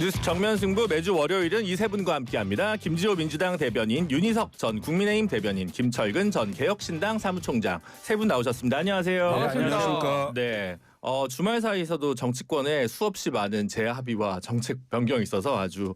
뉴스 정면 승부 매주 월요일은 이 세 분과 함께합니다. 김지호 민주당 대변인, 윤희석 전 국민의힘 대변인, 김철근 전 개혁신당 사무총장 세 분 나오셨습니다. 안녕하세요. 네, 안녕하십니까. 네. 주말 사이에서도 정치권에 수없이 많은 재합의와 정책 변경이 있어서 아주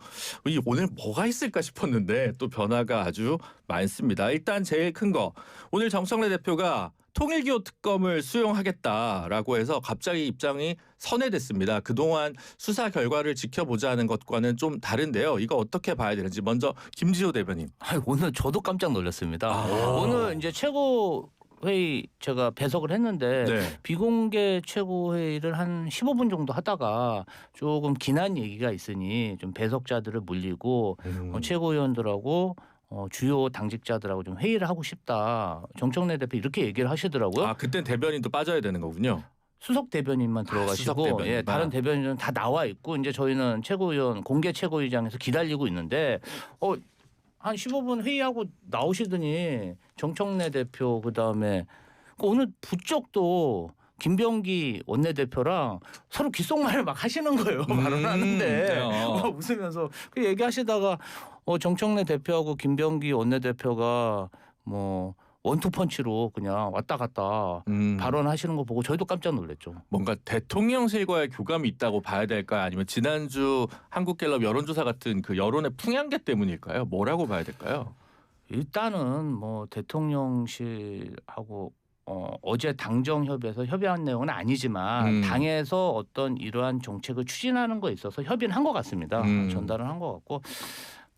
오늘 뭐가 있을까 싶었는데 또 변화가 아주 많습니다. 일단 제일 큰 거, 오늘 정청래 대표가 통일기호 특검을 수용하겠다라고 해서 갑자기 입장이 선회됐습니다. 그동안 수사 결과를 지켜보자는 것과는 좀 다른데요. 이거 어떻게 봐야 되는지 먼저 김지호 대변인. 오늘 저도 깜짝 놀랐습니다. 오늘 이제 최고 회의 제가 배석을 했는데 네. 비공개 최고회의를 한 15분 정도 하다가 조금 긴한 얘기가 있으니 좀 배석자들을 물리고 최고위원들하고 주요 당직자들하고 좀 회의를 하고 싶다. 정청래 대표 이렇게 얘기를 하시더라고요. 그땐 대변인도 빠져야 되는 거군요. 수석 대변인만 들어가시고 수석 대변인만. 예, 다른 대변인은 다 나와 있고 이제 저희는 최고위원 공개 최고위장에서 기다리고 있는데 한 15분 회의하고 나오시더니 정청래 대표 그다음에 오늘 부쩍도 김병기 원내대표랑 서로 귓속말을 막 하시는 거예요. 발언하는데 막 웃으면서 그 얘기하시다가 정청래 대표하고 김병기 원내대표가 뭐 원투펀치로 그냥 왔다 갔다 발언하시는 거 보고 저희도 깜짝 놀랐죠. 뭔가 대통령실과의 교감이 있다고 봐야 될까요? 아니면 지난주 한국갤럽 여론조사 같은 그 여론의 풍향계 때문일까요? 뭐라고 봐야 될까요? 일단은 뭐 대통령실하고 어제 당정협의에서 협의한 내용은 아니지만 당에서 어떤 이러한 정책을 추진하는 거에 있어서 협의는 한 것 같습니다. 전달은 한 것 같고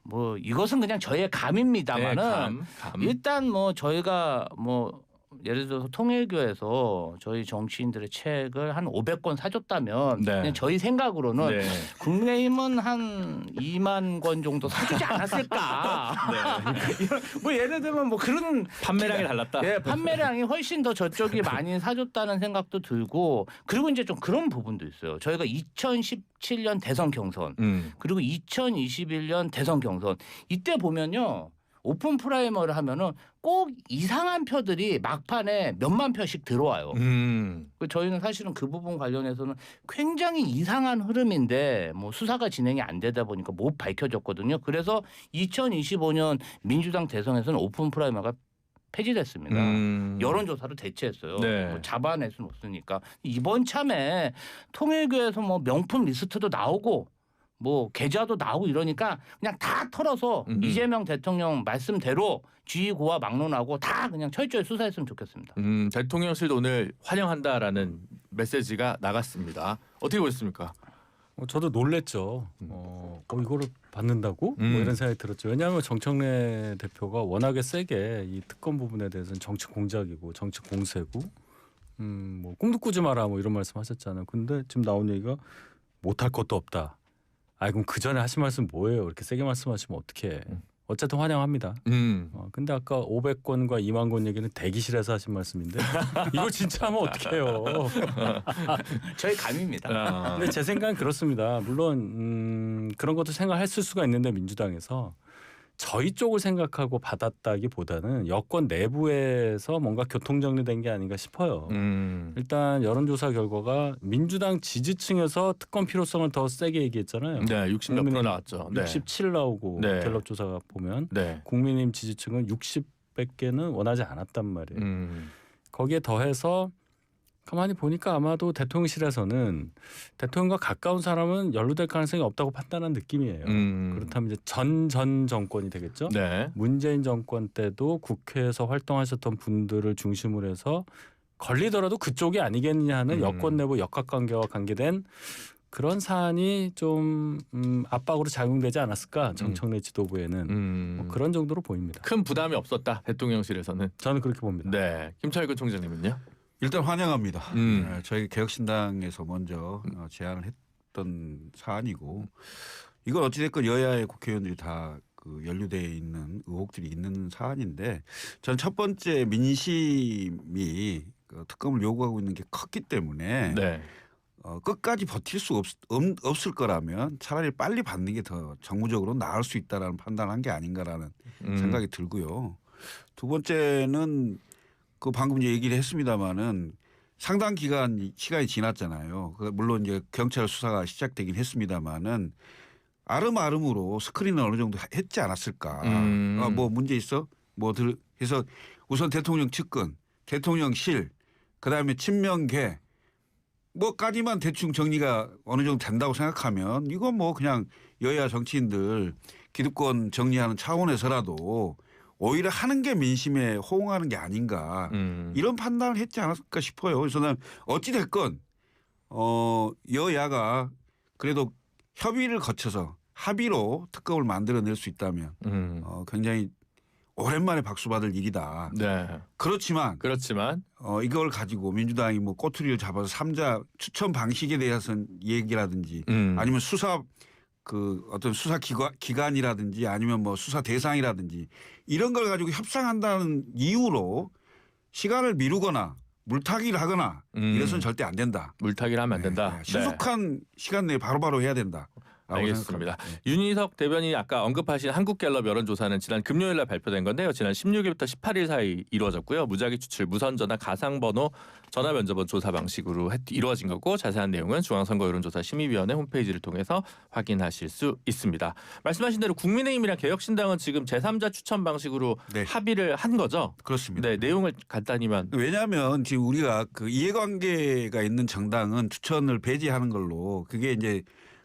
뭐 이것은 그냥 저의 감입니다만은 네, 감. 일단 뭐 저희가 뭐 예를 들어서 통일교에서 저희 정치인들의 책을 한 500권 사줬다면 네. 그냥 저희 생각으로는 네. 국내힘은 한 2만 권 정도 사주지 않았을까. 뭐 예를 들면 뭐 그런 판매량이 달랐다. 예, 판매량이 훨씬 더 저쪽이 많이 사줬다는 생각도 들고 그리고 이제 좀 그런 부분도 있어요. 저희가 2017년 대선 경선 그리고 2021년 대선 경선 이때 보면요. 오픈 프라이머를 하면은 꼭 이상한 표들이 막판에 몇만 표씩 들어와요. 저희는 사실은 그 부분 관련해서는 굉장히 이상한 흐름인데 뭐 수사가 진행이 안 되다 보니까 못 밝혀졌거든요. 그래서 2025년 민주당 대선에서는 오픈 프라이머가 폐지됐습니다. 여론조사로 대체했어요. 네. 뭐 잡아낼 수는 없으니까 이번 참에 통일교에서 뭐 명품 리스트도 나오고 뭐 계좌도 나오고 이러니까 그냥 다 털어서 이재명 대통령 말씀대로 쥐고와 막론하고 다 그냥 철저히 수사했으면 좋겠습니다. 대통령실도 오늘 환영한다라는 메시지가 나갔습니다. 어떻게 보셨습니까? 저도 놀랬죠. 이거를 받는다고? 뭐 이런 생각이 들었죠. 왜냐하면 정청래 대표가 워낙에 세게 이 특검 부분에 대해서는 정치 공작이고 정치 공세고 뭐 꿈도 꾸지 마라 뭐 이런 말씀하셨잖아요. 근데 지금 나온 얘기가 못할 것도 없다. 그럼 그 전에 하신 말씀 뭐예요? 이렇게 세게 말씀하시면 어떡해. 어쨌든 환영합니다. 근데 아까 500권과 2만 권 얘기는 대기실에서 하신 말씀인데 이걸 진짜 하면 어떡해요. 저희 감입니다. 근데 제 생각은 그렇습니다. 물론 그런 것도 생각했을 수가 있는데 민주당에서 저희 쪽을 생각하고 받았다기보다는 여권 내부에서 뭔가 교통정리된 게 아닌가 싶어요. 일단 여론조사 결과가 민주당 지지층에서 특검 필요성을 더 세게 얘기했잖아요. 네, 60몇 프로 나왔죠. 네. 67 나오고 네. 갤럽 조사가 보면 네. 국민의힘 지지층은 60밖에는 원하지 않았단 말이에요. 거기에 더해서 가만히 보니까 아마도 대통령실에서는 대통령과 가까운 사람은 연루될 가능성이 없다고 판단한 느낌이에요. 그렇다면 이제 전 정권이 되겠죠. 네. 문재인 정권 때도 국회에서 활동하셨던 분들을 중심으로 해서 걸리더라도 그쪽이 아니겠느냐 하는 여권 내부 역학관계와 관계된 그런 사안이 좀 압박으로 작용되지 않았을까 정청래 지도부에는 뭐 그런 정도로 보입니다. 큰 부담이 없었다 대통령실에서는. 저는 그렇게 봅니다. 네, 김철근 총장님은요? 일단 환영합니다. 저희 개혁신당에서 먼저 제안을 했던 사안이고 이건 어찌됐건 여야의 국회의원들이 다 그 연루되어 있는 의혹들이 있는 사안인데 전 첫 번째 민심이 그 특검을 요구하고 있는 게 컸기 때문에 네. 끝까지 버틸 수 없을 거라면 차라리 빨리 받는 게 더 정무적으로 나을 수 있다라는 판단을 한 게 아닌가라는 생각이 들고요. 두 번째는 그 방금 얘기를 했습니다마는 상당 기간 시간이 지났잖아요. 물론 이제 경찰 수사가 시작되긴 했습니다마는 아름아름으로 스크린을 어느 정도 했지 않았을까. 뭐 문제 있어? 해서 우선 대통령 측근, 대통령실, 그다음에 친명계 뭐까지만 대충 정리가 어느 정도 된다고 생각하면 이건 뭐 그냥 여야 정치인들 기득권 정리하는 차원에서라도 오히려 하는 게 민심에 호응하는 게 아닌가 이런 판단을 했지 않았을까 싶어요. 그래서 난 어찌 됐건 여야가 그래도 협의를 거쳐서 합의로 특검을 만들어낼 수 있다면 굉장히 오랜만에 박수 받을 일이다. 네. 그렇지만 이걸 가지고 민주당이 뭐 꼬투리를 잡아서 3자 추천 방식에 대해서는 얘기라든지 아니면 수사 그 어떤 수사 기관이라든지 아니면 뭐 수사 대상이라든지 이런 걸 가지고 협상한다는 이유로 시간을 미루거나 물타기를 하거나 이래서는 절대 안 된다. 물타기를 하면 안 된다. 네. 신속한 시간 내에 바로바로 해야 된다. 알겠습니다. 윤희석 대변인이 아까 언급하신 한국갤럽 여론조사는 지난 금요일 날 발표된 건데요. 지난 16일부터 18일 사이 이루어졌고요. 무작위 추출, 무선전화, 가상번호, 전화 면접은 조사 방식으로 이루어진 거고 자세한 내용은 중앙선거여론조사 심의위원회 홈페이지를 통해서 확인하실 수 있습니다. 말씀하신 대로 국민의힘이랑 개혁신당은 지금 제3자 추천 방식으로 네. 합의를 한 거죠? 그렇습니다. 네, 내용을 간단히만. 왜냐하면 지금 우리가 그 이해관계가 있는 정당은 추천을 배제하는 걸로 그게 이제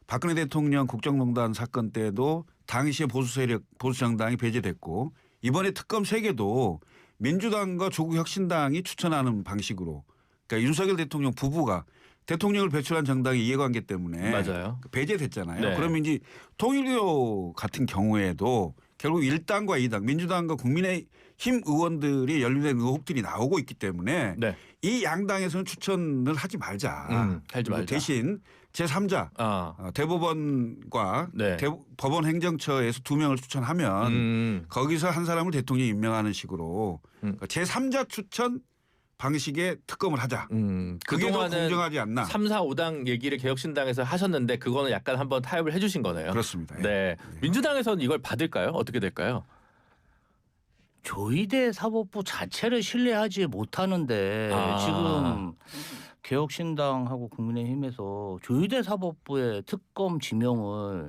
박근혜 대통령 국정농단 사건 때도 당시의 보수 세력, 보수 정당이 배제됐고 이번에 특검 3개도 민주당과 조국혁신당이 추천하는 방식으로 그러니까 윤석열 대통령 부부가 대통령을 배출한 정당의 이해관계 때문에 맞아요. 배제됐잖아요. 네. 그러면 이제 통일교 같은 경우에도 결국 1당과 2당 민주당과 국민의힘 의원들이 연루된 의혹들이 나오고 있기 때문에 네. 이 양당에서는 추천을 하지 말자. 하지 말자. 대신 제3자 대법원과 네. 법원 행정처에서 2명을 추천하면 거기서 한 사람을 대통령이 임명하는 식으로 그러니까 제3자 추천 방식의 특검을 하자. 그게 더 그동안은 공정하지 않나. 3, 4, 5당 얘기를 개혁신당에서 하셨는데 그거는 약간 한번 타협을 해 주신 거네요. 그렇습니다. 네. 민주당에서는 이걸 받을까요? 어떻게 될까요? 조희대 사법부 자체를 신뢰하지 못하는데 지금 개혁신당하고 국민의힘에서 조희대 사법부의 특검 지명을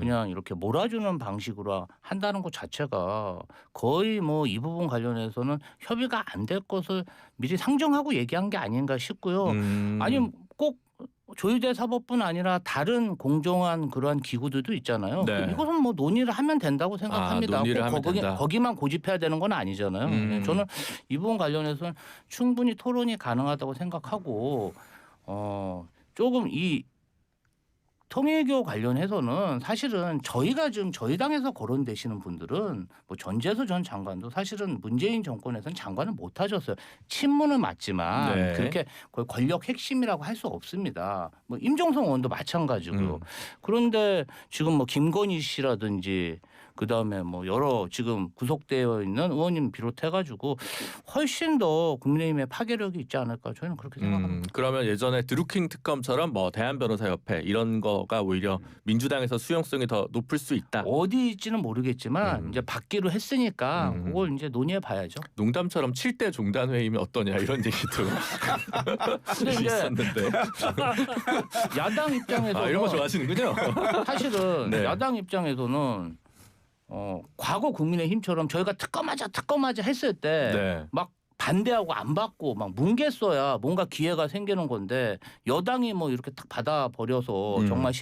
그냥 이렇게 몰아주는 방식으로 한다는 것 자체가 거의 뭐 이 부분 관련해서는 협의가 안 될 것을 미리 상정하고 얘기한 게 아닌가 싶고요. 아니면 꼭 조희대 사법뿐 아니라 다른 공정한 그러한 기구들도 있잖아요. 네. 이것은 뭐 논의를 하면 된다고 생각합니다. 논의를 하면 꼭 된다. 거기만 고집해야 되는 건 아니잖아요. 저는 이 부분 관련해서는 충분히 토론이 가능하다고 생각하고 조금 이 통일교 관련해서는 사실은 저희가 지금 저희 당에서 거론되시는 분들은 뭐 전재수 전 장관도 사실은 문재인 정권에서는 장관을 못 하셨어요. 친문은 맞지만 네. 그렇게 거의 권력 핵심이라고 할 수 없습니다. 뭐 임종성 의원도 마찬가지고요. 그런데 지금 뭐 김건희 씨라든지 그다음에 뭐 여러 지금 구속되어 있는 의원님 비롯해가지고 훨씬 더 국민의힘의 파괴력이 있지 않을까 저희는 그렇게 생각합니다. 그러면 예전에 드루킹 특검처럼 뭐 대한변호사협회 이런 거가 오히려 민주당에서 수용성이 더 높을 수 있다. 어디 있지는 모르겠지만 이제 받기로 했으니까 그걸 이제 논의해 봐야죠. 농담처럼 7대 종단 회의면 어떠냐 이런 얘기도 근데 이제 있었는데. 야당 입장에서 이런 거 좋아하시는군요. 사실은 네. 야당 입장에서는 과거 국민의힘처럼 저희가 특검하자 했을 때 막 네. 반대하고 안 받고 막 뭉갰어야 뭔가 기회가 생기는 건데 여당이 뭐 이렇게 딱 받아버려서 정말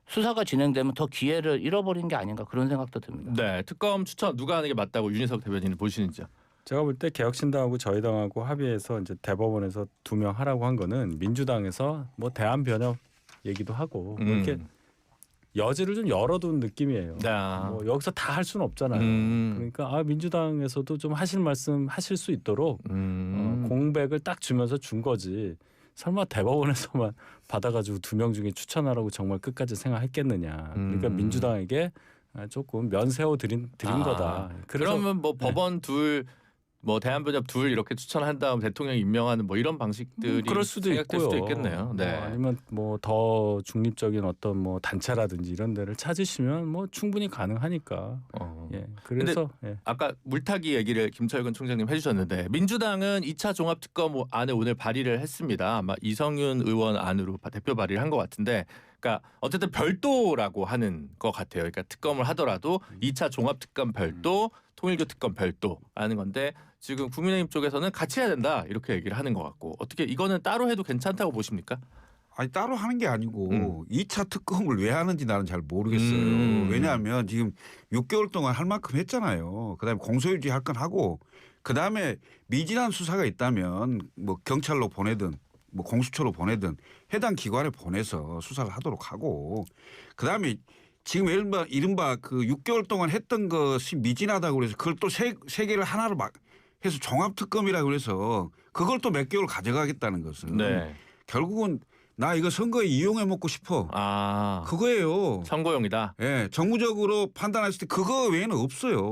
수사가 진행되면 더 기회를 잃어버린 게 아닌가 그런 생각도 듭니다. 네, 특검 추천 누가 하는 게 맞다고 윤희석 대변인은 보시는지요? 제가 볼 때 개혁신당하고 저희 당하고 합의해서 이제 대법원에서 2명 하라고 한 거는 민주당에서 뭐 대안변협 얘기도 하고 뭐 이렇게 여지를 좀 열어둔 느낌이에요. 네. 뭐 여기서 다 할 수는 없잖아요. 그러니까 민주당에서도 좀 하실 말씀 하실 수 있도록 공백을 딱 주면서 준 거지. 설마 대법원에서만 받아가지고 2명 중에 추천하라고 정말 끝까지 생각했겠느냐. 그러니까 민주당에게 조금 면세워 드린 거다. 그러면 뭐 법원 둘 뭐 대한변협 둘 이렇게 추천한 다음 대통령 임명하는 뭐 이런 방식들이 그럴 수도 생각될 있고요. 수도 있겠네요. 네. 아니면 뭐 더 중립적인 어떤 뭐 단체라든지 이런 데를 찾으시면 뭐 충분히 가능하니까. 예. 그래서 예. 아까 물타기 얘기를 김철근 총장님 해주셨는데 민주당은 2차 종합특검 안에 오늘 발의를 했습니다. 아마 이성윤 의원 안으로 대표 발의를 한 것 같은데, 그러니까 어쨌든 별도라고 하는 것 같아요. 그러니까 특검을 하더라도 2차 종합특검 별도, 통일교 특검 별도 하는 건데 지금 국민의힘 쪽에서는 같이 해야 된다 이렇게 얘기를 하는 것 같고, 어떻게 이거는 따로 해도 괜찮다고 보십니까? 아니 따로 하는 게 아니고 2차 특검을 왜 하는지 나는 잘 모르겠어요. 왜냐하면 지금 6개월 동안 할 만큼 했잖아요. 그다음에 공소유지 할 건 하고, 그다음에 미진한 수사가 있다면 뭐 경찰로 보내든 뭐 공수처로 보내든 해당 기관에 보내서 수사를 하도록 하고, 그다음에 지금 이른바 그 6개월 동안 했던 것이 미진하다고 그래서 그걸 또 세 개를 하나로 막 해서 종합특검이라고 그래서 그걸 또 몇 개월 가져가겠다는 것은 네. 결국은 나 이거 선거에 이용해 먹고 싶어. 아, 그거예요. 선거용이다. 예, 정무적으로 판단했을 때 그거 외에는 없어요.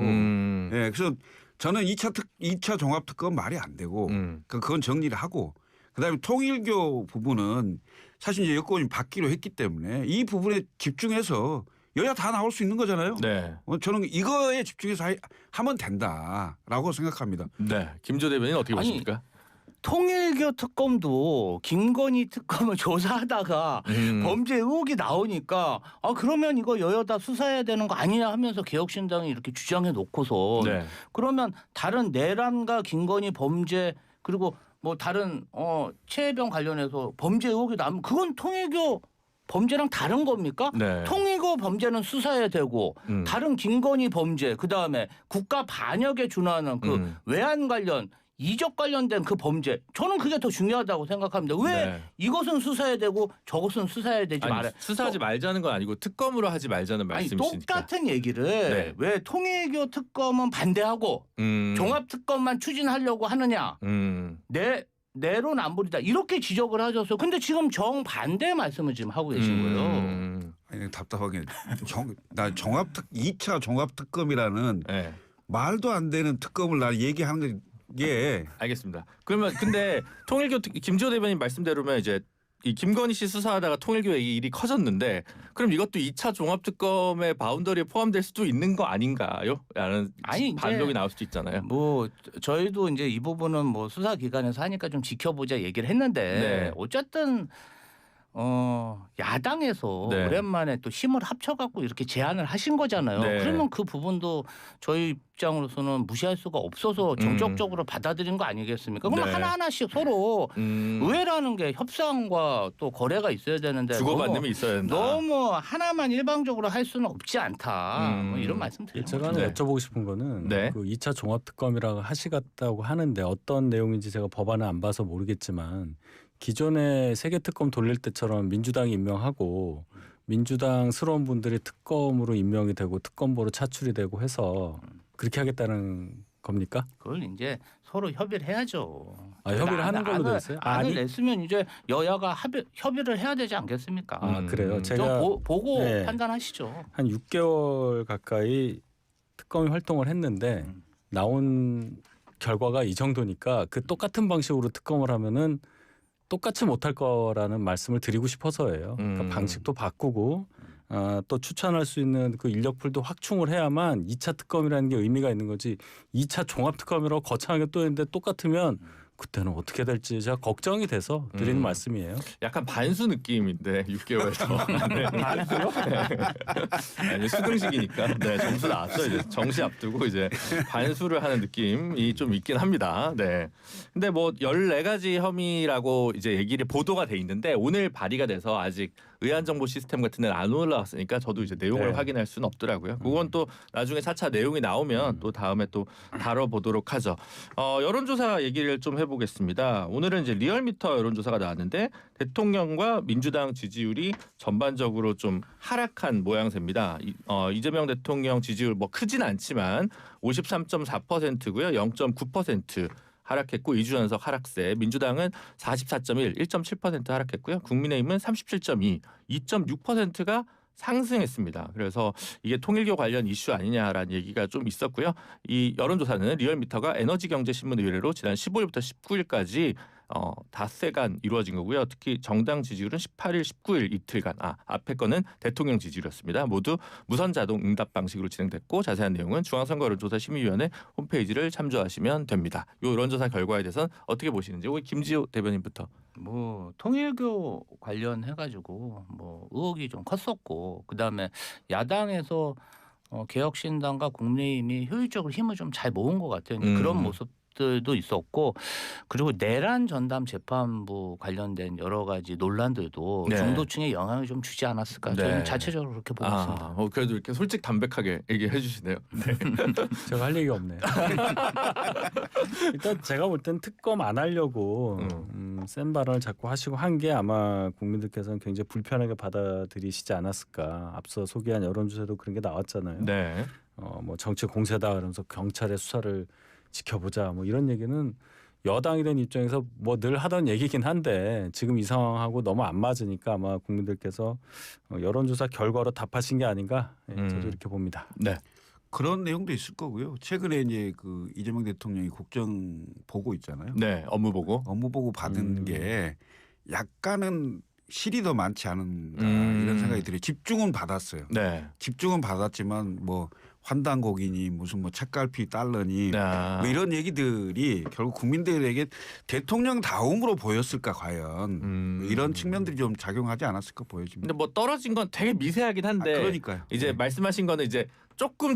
예, 그래서 저는 2차 종합특검 말이 안 되고 그건 정리를 하고, 그다음에 통일교 부분은 사실 이제 여권이 받기로 했기 때문에 이 부분에 집중해서 여야 다 나올 수 있는 거잖아요. 네. 저는 이거에 집중해서 하면 된다라고 생각합니다. 네. 김조 대변인 어떻게 아니, 보십니까? 통일교 특검도 김건희 특검을 조사하다가 범죄 의혹이 나오니까 아 그러면 이거 여야다 수사해야 되는 거 아니냐 하면서 개혁신당이 이렇게 주장해 놓고서 네. 그러면 다른 내란과 김건희 범죄 그리고 뭐 다른 최혜병 관련해서 범죄 의혹이 나면 그건 통일교 범죄랑 다른 겁니까? 네. 통일교 범죄는 수사해야 되고 다른 김건희 범죄 그다음에 국가 반역에 준하는 그 외환 관련 이적 관련된 그 범죄 저는 그게 더 중요하다고 생각합니다. 왜 네. 이것은 수사해야 되고 저것은 수사해야 되지 아니, 말아야 수사하지 말자는 건 아니고 특검으로 하지 말자는 아니 말씀이시니까. 똑같은 얘기를 네. 왜 통일교 특검은 반대하고 종합 특검만 추진하려고 하느냐? 내로는 안 부리다 이렇게 지적을 하셨어요. 근데 지금 정반대 말씀을 지금 하고 계신 거예요. 아니, 답답하게 2차 종합특검이라는 네. 말도 안 되는 특검을 나 얘기하는 게 알겠습니다. 그러면 근데 통일교 김지호 대변인 말씀대로면 이제 이 김건희 씨 수사하다가 통일교의 일이 커졌는데 그럼 이것도 2차 종합특검의 바운더리에 포함될 수도 있는 거 아닌가요? 라는 아니, 이제 반론이 나올 수도 있잖아요. 뭐 저희도 이제 이 부분은 뭐 수사기관에서 하니까 좀 지켜보자 얘기를 했는데 네. 어쨌든 야당에서 네. 오랜만에 또 힘을 합쳐갖고 이렇게 제안을 하신 거잖아요. 네. 그러면 그 부분도 저희 입장으로서는 무시할 수가 없어서 정적적으로 받아들인 거 아니겠습니까? 그러면 네. 하나하나씩 서로 의회라는 게 협상과 또 거래가 있어야 되는데 주고받음이 있어야 된다. 너무 하나만 일방적으로 할 수는 없지 않다. 뭐 이런 말씀 드리는 제가 거죠. 하나 네. 여쭤보고 싶은 거는 네. 그 2차 종합특검이라고 하시겠다고 하는데 어떤 내용인지 제가 법안을 안 봐서 모르겠지만 기존에 세계 특검 돌릴 때처럼 민주당이 임명하고 민주당스러운 분들이 특검으로 임명이 되고 특검보로 차출이 되고 해서 그렇게 하겠다는 겁니까? 그걸 이제 서로 협의를 해야죠. 협의를 하는 걸로 돼 있어요? 안을 냈으면 이제 여야가 협의를 해야 되지 않겠습니까? 그래요. 좀 제가 보고 네. 판단하시죠. 한 6개월 가까이 특검이 활동을 했는데 나온 결과가 이 정도니까 그 똑같은 방식으로 특검을 하면은 똑같이 못할 거라는 말씀을 드리고 싶어서예요. 그러니까 방식도 바꾸고 또 추천할 수 있는 그 인력풀도 확충을 해야만 2차 특검이라는 게 의미가 있는 거지 2차 종합특검이라고 거창하게 또 했는데 똑같으면 그때는 어떻게 될지 제가 걱정이 돼서 드리는 말씀이에요. 약간 반수 느낌인데 6개월에서 반수요? 아니 수능식이니까 네, 점수 나왔어 이제 정시 앞두고 이제 반수를 하는 느낌이 좀 있긴 합니다. 네. 근데 뭐 14가지 혐의라고 이제 얘기를 보도가 돼 있는데 오늘 발의가 돼서 아직 의안정보 시스템 같은 데는 안 올라왔으니까 저도 이제 내용을 네. 확인할 수는 없더라고요. 그건 또 나중에 차차 내용이 나오면 또 다음에 또 다뤄보도록 하죠. 여론조사 얘기를 좀 해보겠습니다. 오늘은 이제 리얼미터 여론조사가 나왔는데 대통령과 민주당 지지율이 전반적으로 좀 하락한 모양새입니다. 이재명 대통령 지지율 뭐 크진 않지만 53.4%고요. 0.9% 하락했고 이주연석 하락세. 민주당은 44.1, 1.7% 하락했고요. 국민의힘은 37.2, 2.6%가 상승했습니다. 그래서 이게 통일교 관련 이슈 아니냐라는 얘기가 좀 있었고요. 이 여론조사는 리얼미터가 에너지경제신문 의뢰로 지난 15일부터 19일까지 닷새간 이루어진 거고요. 특히 정당 지지율은 18일, 19일 이틀간 앞에 거는 대통령 지지율이었습니다. 모두 무선 자동 응답 방식으로 진행됐고 자세한 내용은 중앙선거여론조사심의위원회 홈페이지를 참조하시면 됩니다. 이 여론조사 결과에 대해서는 어떻게 보시는지 우리 김지호 대변인부터. 뭐 통일교 관련해가지고 뭐 의혹이 좀 컸었고 그다음에 야당에서 개혁신당과 국민의힘이 효율적으로 힘을 좀 잘 모은 것 같아요. 그런 모습들도 있었고 그리고 내란 전담 재판부 관련된 여러 가지 논란들도 네. 중도층에 영향을 좀 주지 않았을까. 네. 저는 자체적으로 그렇게 보고 있습니다. 그래도 이렇게 솔직 담백하게 얘기해 주시네요. 네. 제가 할 얘기가 없네요. 일단 제가 볼 땐 특검 안 하려고 센 발언을 자꾸 하시고 한 게 아마 국민들께서는 굉장히 불편하게 받아들이시지 않았을까. 앞서 소개한 여론조사도 그런 게 나왔잖아요. 네. 뭐 정치 공세다 그러면서 경찰의 수사를 지켜보자 뭐 이런 얘기는 여당이 된 입장에서 뭐 늘 하던 얘기긴 한데 지금 이 상황하고 너무 안 맞으니까 아마 국민들께서 여론조사 결과로 답하신 게 아닌가 저도 이렇게 봅니다. 네. 그런 내용도 있을 거고요. 최근에 이제 그 이재명 대통령이 국정 보고 있잖아요. 네. 업무 보고. 업무 보고 받은 게 약간은 실이 더 많지 않은가 이런 생각이 들어요. 집중은 받았어요. 네. 집중은 받았지만 뭐 환단곡이니 무슨 뭐 책갈피 달러니 뭐 이런 얘기들이 결국 국민들에게 대통령 다움으로 보였을까 과연 이런 측면들이 좀 작용하지 않았을까 보여집니다. 근데 뭐 떨어진 건 되게 미세하긴 한데 그러니까요. 이제 말씀하신 거는 이제 조금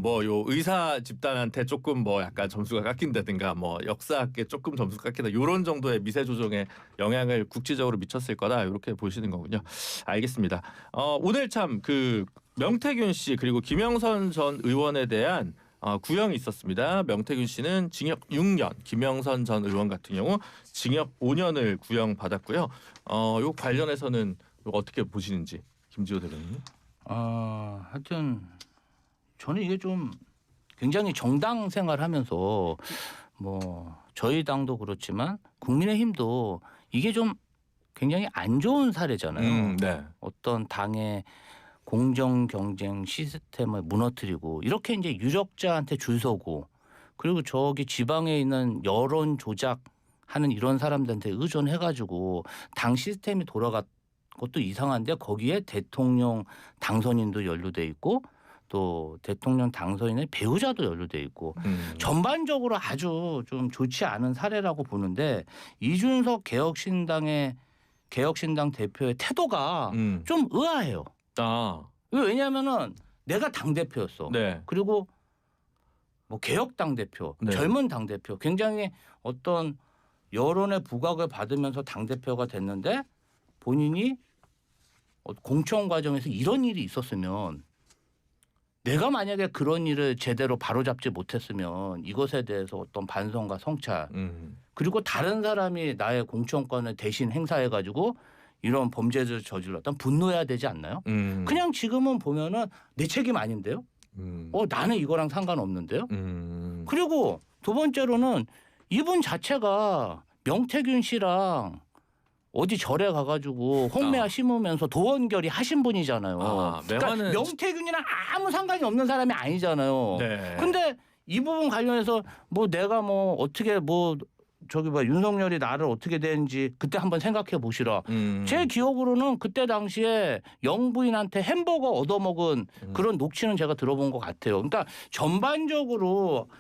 뭐 요 의사 집단한테 조금 뭐 약간 점수가 깎인다든가 뭐 역사학계 조금 점수가 깎인다 이런 정도의 미세 조정에 영향을 국지적으로 미쳤을 거다 이렇게 보시는 거군요. 알겠습니다. 오늘 참 그 명태균 씨 그리고 김영선 전 의원에 대한 구형이 있었습니다. 명태균 씨는 징역 6년, 김영선 전 의원 같은 경우 징역 5년을 구형받았고요. 요 관련해서는 어떻게 보시는지 김지호 대변인. 하여튼 저는 이게 좀 굉장히 정당 생활하면서 뭐 저희 당도 그렇지만 국민의힘도 이게 좀 굉장히 안 좋은 사례잖아요. 네. 어떤 당의 공정 경쟁 시스템을 무너뜨리고 이렇게 이제 유력자한테 줄 서고 그리고 저기 지방에 있는 여론 조작하는 이런 사람들한테 의존해가지고 당 시스템이 돌아갔 것도 이상한데 거기에 대통령 당선인도 연루돼 있고 또 대통령 당선인의 배우자도 연루돼 있고 전반적으로 아주 좀 좋지 않은 사례라고 보는데 이준석 개혁신당 대표의 태도가 좀 의아해요. 왜냐하면은 내가 당 대표였어. 네. 그리고 뭐 개혁 당 대표, 네. 젊은 당 대표, 굉장히 어떤 여론의 부각을 받으면서 당 대표가 됐는데 본인이 공천 과정에서 이런 일이 있었으면 내가 만약에 그런 일을 제대로 바로잡지 못했으면 이것에 대해서 어떤 반성과 성찰 그리고 다른 사람이 나의 공천권을 대신 행사해가지고 이런 범죄를 저질렀다면 분노해야 되지 않나요? 그냥 지금은 보면은 내 책임 아닌데요? 나는 이거랑 상관없는데요? 그리고 두 번째로는 이분 자체가 명태균 씨랑 어디 절에 가가지고 홍매화 심으면서 도원결의 하신 분이잖아요. 그러니까 명태균이랑 아무 상관이 없는 사람이 아니잖아요. 네. 근데 이 부분 관련해서 뭐 내가 뭐 어떻게 뭐 저기 뭐 윤석열이 나를 어떻게 되는지 그때 한번 생각해 보시라. 제 기억으로는 그때 당시에 영부인한테 햄버거 얻어먹은 그런 녹취는 제가 들어본 것 같아요. 그러니까 전반적으로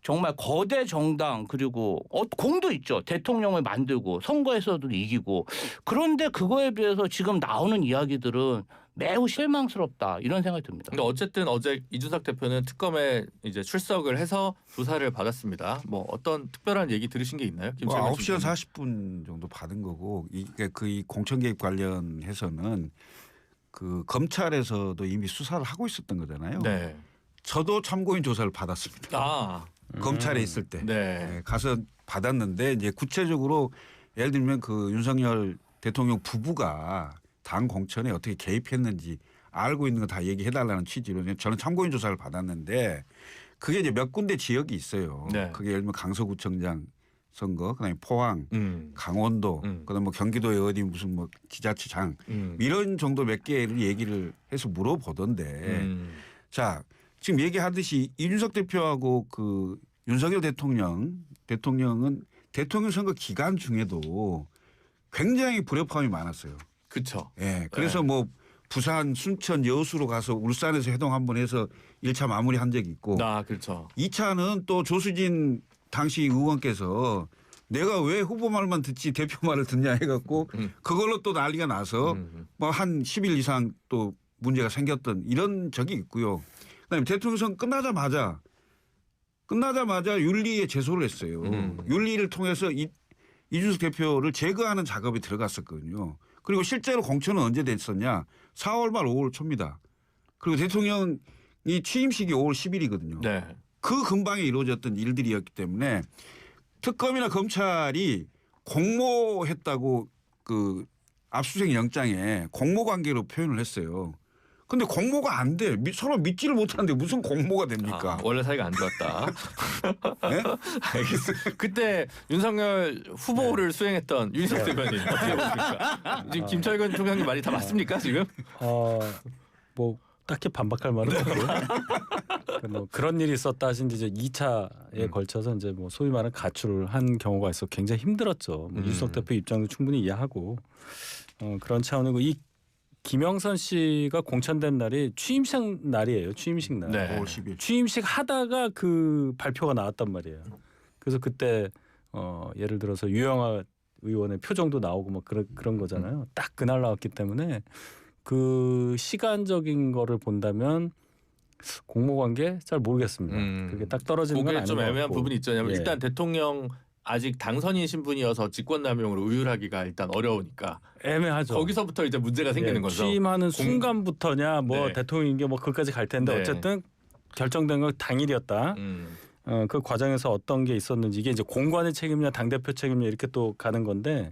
정말 거대 정당 그리고 공도 있죠. 대통령을 만들고 선거에서도 이기고 그런데 그거에 비해서 지금 나오는 이야기들은 매우 실망스럽다 이런 생각이 듭니다. 근데 어쨌든 어제 이준석 대표는 특검에 이제 출석을 해서 조사를 받았습니다. 뭐 어떤 특별한 얘기 들으신 게 있나요? 뭐 9시간 40분 정도 받은 거고 이게 그 공천 개입 관련해서는 그 검찰에서도 이미 수사를 하고 있었던 거잖아요. 네. 저도 참고인 조사를 받았습니다. 검찰에 있을 때 네. 가서 받았는데 이제 구체적으로 예를 들면 그 윤석열 대통령 부부가 당 공천에 어떻게 개입했는지 알고 있는 거 다 얘기해달라는 취지로 저는 참고인 조사를 받았는데 그게 이제 몇 군데 지역이 있어요. 네. 그게 예를 들면 강서구청장 선거, 그다음에 포항, 강원도, 그다음 뭐 경기도에 어디 무슨 뭐 지자체장 이런 정도 몇 개를 얘기를 해서 물어보던데 자 지금 얘기하듯이 이준석 대표하고 그 윤석열 대통령은 대통령 선거 기간 중에도 굉장히 불협화음이 많았어요. 그렇죠. 예, 그래서 뭐 부산, 순천, 여수로 가서 울산에서 회동 한번 해서 1차 마무리한 적이 있고, 그렇죠. 2차는 또 조수진 당시 의원께서 내가 왜 후보 말만 듣지 대표 말을 듣냐 해갖고 그걸로 또 난리가 나서 뭐 한 10일 이상 또 문제가 생겼던 이런 적이 있고요. 그다음에 대통령 선거 끝나자마자 윤리에 제소를 했어요. 윤리를 통해서 이준석 대표를 제거하는 작업이 들어갔었거든요. 그리고 실제로 공천은 언제 됐었냐? 4월 말 5월 초입니다. 그리고 대통령이 취임식이 5월 10일이거든요. 네. 그 근방에 이루어졌던 일들이었기 때문에 특검이나 검찰이 공모했다고 그 압수수색 영장에 공모 관계로 표현을 했어요. 근데 공모가 안 돼. 서로 믿지를 못하는데 무슨 공모가 됩니까? 원래 사이가 안 좋았다. 네? 알겠습니다. 그때 윤석열 후보를 수행했던 윤석 대변인 어떻게 보십니까? 지금 김철근 총장님 말이 다 맞습니까 지금? 뭐 딱히 반박할 말은 없고요. 뭐 그런 일이 있었다 하신 이제 2차에 걸쳐서 이제 뭐 소위 말하는 가출을 한 경우가 있어 굉장히 힘들었죠. 뭐 이준석 대표 입장도 충분히 이해하고 그런 차원이고 이 김영선 씨가 공천된 날이 취임식 날이에요. 취임식 날. 네. 5월 10일. 취임식 하다가 그 발표가 나왔단 말이에요. 그래서 그때 예를 들어서 유영아 의원의 표정도 나오고 뭐 그런 거잖아요. 딱 그날 나왔기 때문에 그 시간적인 거를 본다면 공모관계 잘 모르겠습니다. 그게 딱 떨어지는 건 그게 아닌 좀 것 애매한 같고. 부분이 있잖아요. 예. 일단 대통령 아직 당선인 신분이어서 직권남용으로 의율하기가 일단 어려우니까 애매하죠. 거기서부터 이제 문제가 생기는 예, 거죠. 취임하는 순간부터냐 뭐 네. 대통령인 게 뭐 그것까지 갈 텐데 네. 어쨌든 결정된 건 당일이었다. 그 과정에서 어떤 게 있었는지 이게 이제 공관의 책임이냐 당대표 책임이냐 이렇게 또 가는 건데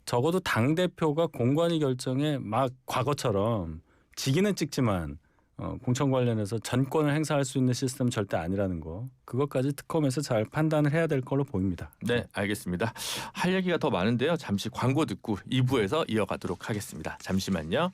적어도 당대표가 공관위 결정에 막 과거처럼 직위는 찍지만 공천 관련해서 전권을 행사할 수 있는 시스템은 절대 아니라는 거. 그것까지 특검에서 잘 판단을 해야 될 걸로 보입니다. 네, 알겠습니다. 할 얘기가 더 많은데요. 잠시 광고 듣고 2부에서 이어가도록 하겠습니다. 잠시만요.